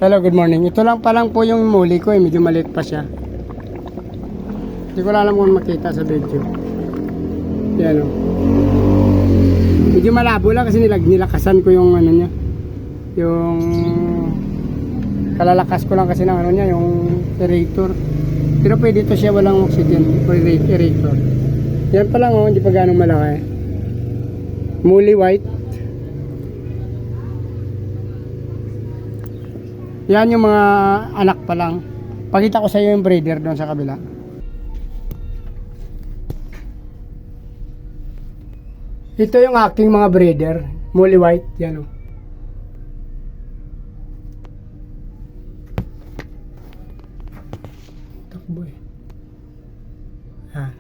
Hello, good morning. Ito lang pa lang po yung muli ko medyo maliit pa siya. Hindi ko alam kung makita sa video. Yan o. Medyo malabo lang kasi nilakasan ko yung ano niya. Yung kalalakas ko lang kasi ng ano niya, yung aerator. Pero pwede ito siya walang oxygen, aerator. Yan pa lang hindi pa ganong malaki. Muli white. Yan yung mga anak pa lang. Pakita ko sa iyo yung breeder doon sa kabila. Ito yung aking mga breeder, Molly White, yan o. Takbo eh. Yan.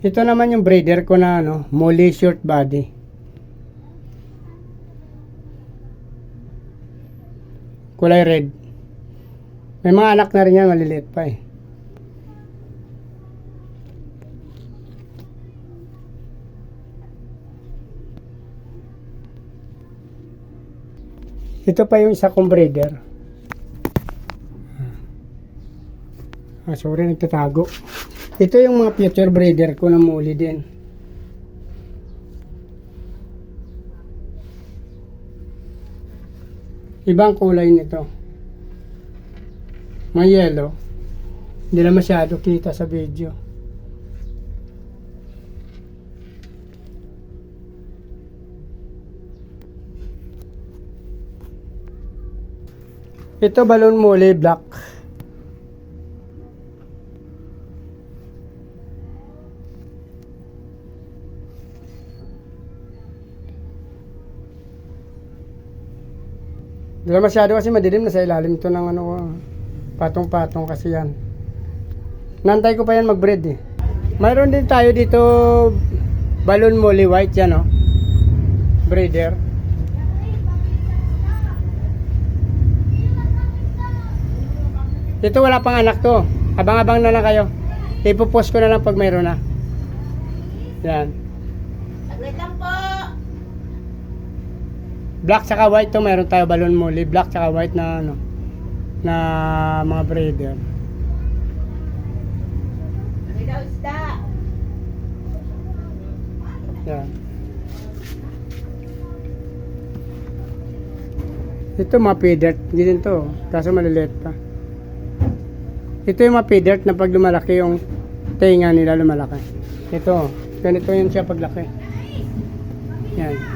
Ito naman yung breeder ko na Molly short body. Kulay red. May mga anak na rin yan, maliliit pa eh. Ito pa yung isa kong breeder. Sorry, nagtatago. Ito yung mga future breeder ko na muli din. Ibang kulay nito. May yellow. Hindi na masyado kita sa video. Ito balloon muli black. Hindi na masyado kasi madilim na sa ilalim ito ng patong-patong kasi yan. Nantay ko pa yan mag-breed eh. Mayroon din tayo dito balloon molly white yan breeder. Ito wala pang anak to. Abang-abang na lang kayo. Ipopost ko na lang pag mayroon na. Yan. Saglit lang po. Black saka white to, meron tayo balloon molly, black saka white na na mga breeder. Ano daw isda? Yan. Ito mga feeder, hindi din to, kaso maliliit pa. Ito yung mga feeder na pag lumalaki yung tenga nila lumalaki. Ito, ganito yun siya paglaki. Yan.